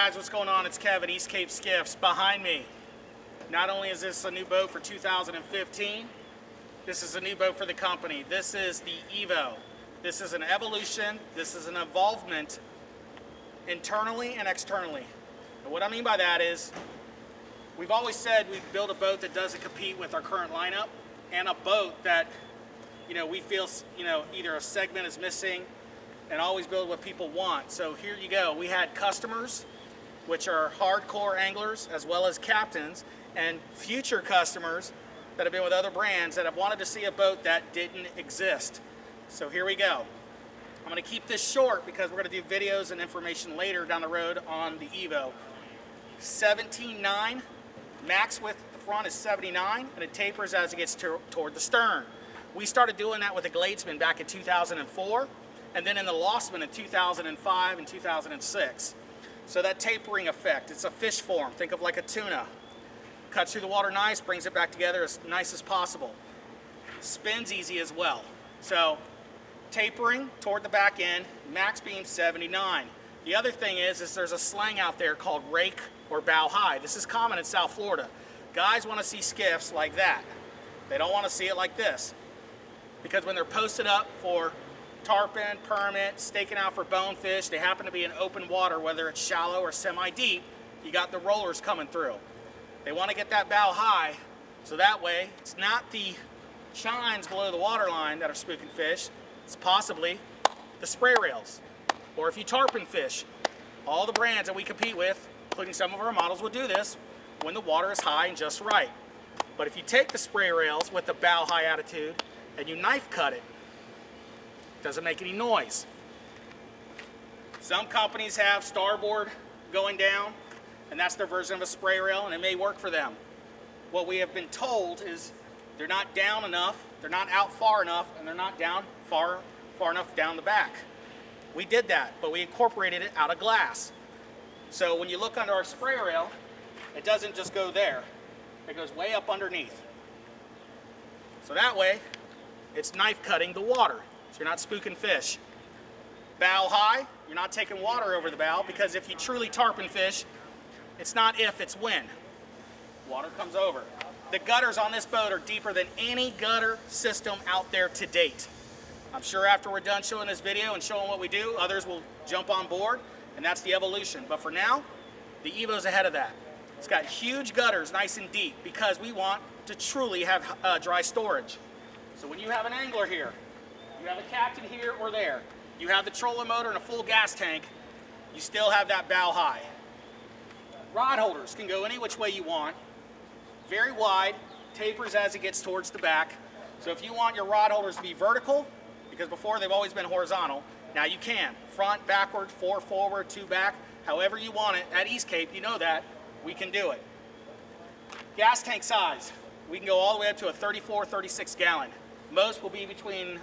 guys, what's going on? It's Kevin, East Cape Skiffs. Behind me, not only is this a new boat for 2015, this is a new boat for the company. This is the EVO. This is an evolution, this is an involvement internally and externally. And what I mean by that is, we've always said we build a boat that doesn't compete with our current lineup, and a boat that, we feel, either a segment is missing, and always build what people want. So here you go. We had customers, which are hardcore anglers, as well as captains, and future customers that have been with other brands that have wanted to see a boat that didn't exist. So here we go. I'm going to keep this short because we're going to do videos and information later down the road on the EVO. 17.9, max width at the front is 79, and it tapers as it gets toward the stern. We started doing that with the Gladesman back in 2004, and then in the Lostman in 2005 and 2006. So that tapering effect, it's a fish form. Think of like a tuna. Cuts through the water nice, brings it back together as nice as possible. Spins easy as well. So tapering toward the back end, max beam 79. The other thing is there's a slang out there called rake or bow high. This is common in South Florida. Guys want to see skiffs like that. They don't want to see it like this. Because when they're posted up for tarpon, permit, staking out for bonefish, they happen to be in open water, whether it's shallow or semi-deep, you got the rollers coming through. They want to get that bow high, so that way it's not the chines below the waterline that are spooking fish, it's possibly the spray rails. Or if you tarpon fish, all the brands that we compete with, including some of our models, will do this when the water is high and just right. But if you take the spray rails with the bow high attitude and you knife cut it, doesn't make any noise. Some companies have starboard going down, and that's their version of a spray rail, and it may work for them. What we have been told is they're not down enough, they're not out far enough, and they're not down far enough down the back. We did that, but we incorporated it out of glass. So when you look under our spray rail, it doesn't just go there. It goes way up underneath. So that way, it's knife cutting the water. So you're not spooking fish. Bow high, you're not taking water over the bow, because if you truly tarpon fish, it's not if, it's when. Water comes over. The gutters on this boat are deeper than any gutter system out there to date. I'm sure after we're done showing this video and showing what we do, others will jump on board, and that's the evolution. But for now, the EVO's ahead of that. It's got huge gutters, nice and deep, because we want to truly have dry storage. So when you have an angler here, you have a captain here or there, you have the trolling motor and a full gas tank, you still have that bow high. Rod holders can go any which way you want. Very wide, tapers as it gets towards the back. So if you want your rod holders to be vertical, because before they've always been horizontal, now you can. Front, backward, 4 forward, 2 back, however you want it. At East Cape, you know that, we can do it. Gas tank size, we can go all the way up to a 34, 36 gallon. Most will be between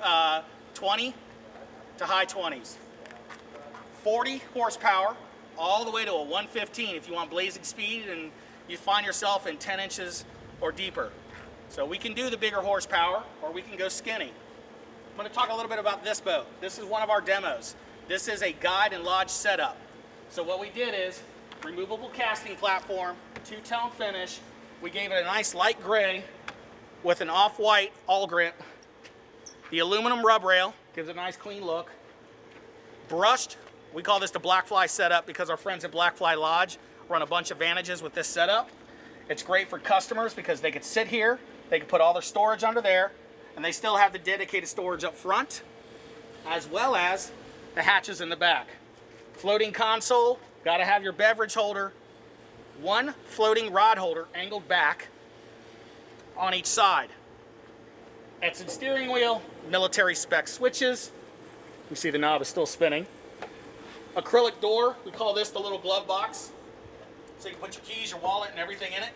20 to high 20s. 40 horsepower, all the way to a 115 if you want blazing speed and you find yourself in 10 inches or deeper. So we can do the bigger horsepower, or we can go skinny. I'm going to talk a little bit about this boat. This is one of our demos. This is a guide and lodge setup. So what we did is removable casting platform, 2-tone finish. We gave it a nice light gray with an off-white all-grip. The aluminum rub rail gives it a nice clean look. Brushed, we call this the Blackfly setup because our friends at Blackfly Lodge run a bunch of advantages with this setup. It's great for customers because they could sit here, they could put all their storage under there, and they still have the dedicated storage up front, as well as the hatches in the back. Floating console, gotta have your beverage holder, one floating rod holder angled back on each side. Exit steering wheel, military spec switches. You see the knob is still spinning. Acrylic door, we call this the little glove box. So you can put your keys, your wallet, and everything in it.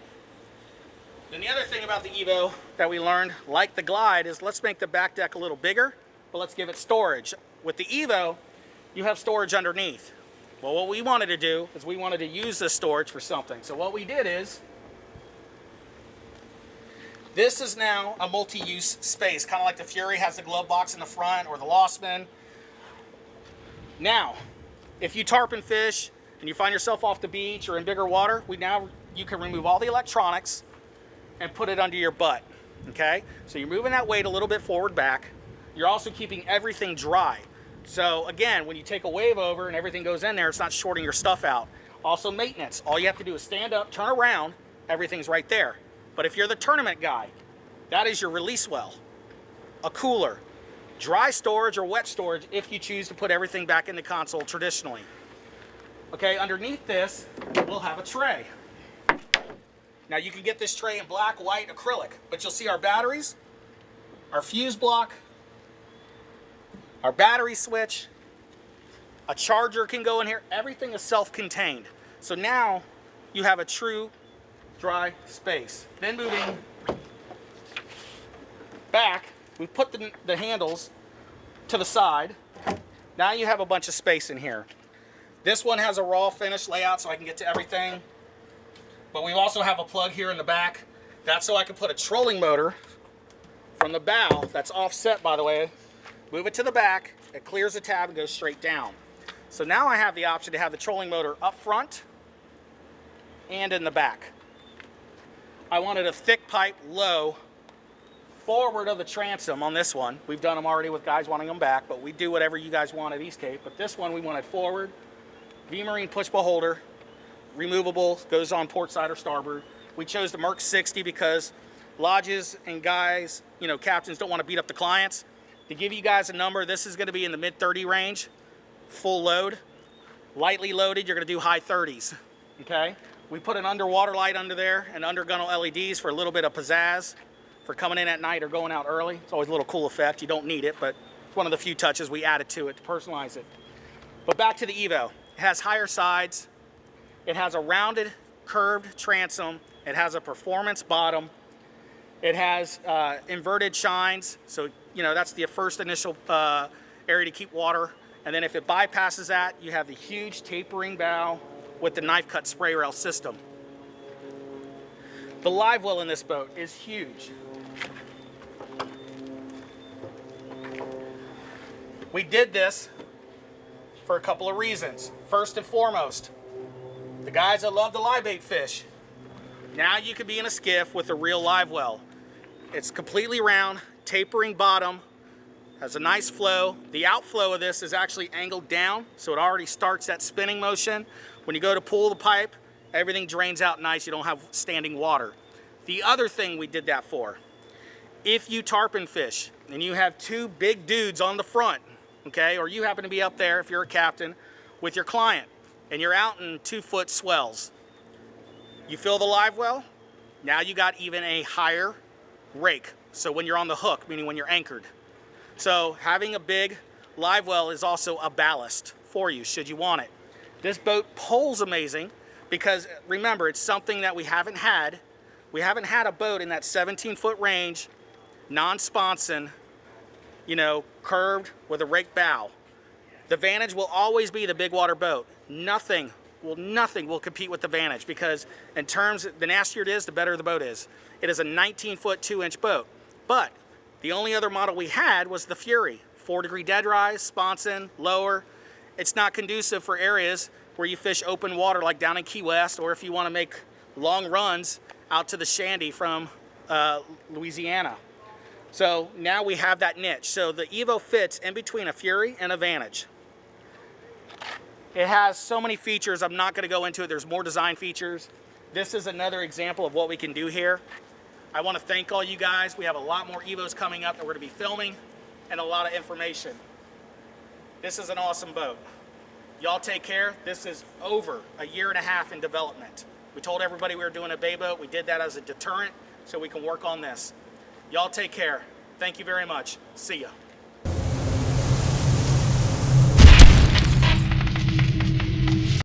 Then the other thing about the EVO that we learned, like the Glide, is let's make the back deck a little bigger, but let's give it storage. With the EVO, you have storage underneath. Well, what we wanted to do is we wanted to use this storage for something. So what we did is, this is now a multi-use space, kind of like the Fury has the glove box in the front, or the Lostman. Now, if you tarpon fish, and you find yourself off the beach or in bigger water, you can remove all the electronics and put it under your butt, okay? So you're moving that weight a little bit forward back. You're also keeping everything dry. So again, when you take a wave over and everything goes in there, it's not shorting your stuff out. Also maintenance, all you have to do is stand up, turn around, everything's right there. But if you're the tournament guy, that is your release well, a cooler, dry storage or wet storage if you choose to put everything back in the console traditionally. Okay, underneath this, we'll have a tray. Now you can get this tray in black, white, acrylic, but you'll see our batteries, our fuse block, our battery switch, a charger can go in here. Everything is self-contained. So now you have a true dry space. Then moving back, we put the handles to the side. Now you have a bunch of space in here. This one has a raw finish layout so I can get to everything. But we also have a plug here in the back. That's so I can put a trolling motor from the bow, that's offset by the way, move it to the back, it clears the tab and goes straight down. So now I have the option to have the trolling motor up front and in the back. I wanted a thick pipe low forward of the transom on this one. We've done them already with guys wanting them back, but we do whatever you guys want at East Cape. But this one we wanted forward, V-Marine push-pull holder, removable, goes on port side or starboard. We chose the Merc 60 because lodges and guys, you know, captains don't want to beat up the clients. To give you guys a number, this is going to be in the mid-30 range, full load. Lightly loaded, you're going to do high 30s, okay? We put an underwater light under there and undergunnel LEDs for a little bit of pizzazz for coming in at night or going out early. It's always a little cool effect. You don't need it, but it's one of the few touches we added to it to personalize it. But back to the EVO. It has higher sides. It has a rounded, curved transom. It has a performance bottom. It has inverted shines. So, you know, that's the first initial area to keep water. And then if it bypasses that, you have the huge tapering bow with the knife cut spray rail system. The live well in this boat is huge. We did this for a couple of reasons. First and foremost, the guys that love the live bait fish, now you can be in a skiff with a real live well. It's completely round, tapering bottom, has a nice flow. The outflow of this is actually angled down, so it already starts that spinning motion. When you go to pull the pipe, everything drains out nice. You don't have standing water. The other thing we did that for, if you tarpon fish and you have two big dudes on the front, okay, or you happen to be up there if you're a captain with your client and you're out in 2-foot swells, you fill the live well, now you got even a higher rake. So when you're on the hook, meaning when you're anchored. So having a big live well is also a ballast for you should you want it. This boat pulls amazing because remember, it's something that we haven't had. We haven't had a boat in that 17-foot range, non-sponson, you know, curved with a rake bow. The Vantage will always be the big water boat. Nothing will compete with the Vantage because in terms, the nastier it is, the better the boat is. It is a 19-foot, 2-inch boat. But the only other model we had was the Fury. 4-degree dead rise, sponson, lower. It's not conducive for areas where you fish open water like down in Key West, or if you want to make long runs out to the Shandy from Louisiana. So now we have that niche. So the EVO fits in between a Fury and a Vantage. It has so many features, I'm not going to go into it. There's more design features. This is another example of what we can do here. I want to thank all you guys. We have a lot more EVOs coming up that we're going to be filming and a lot of information. This is an awesome boat. Y'all take care. This is over a year and a half in development. We told everybody we were doing a bay boat. We did that as a deterrent so we can work on this. Y'all take care. Thank you very much. See ya.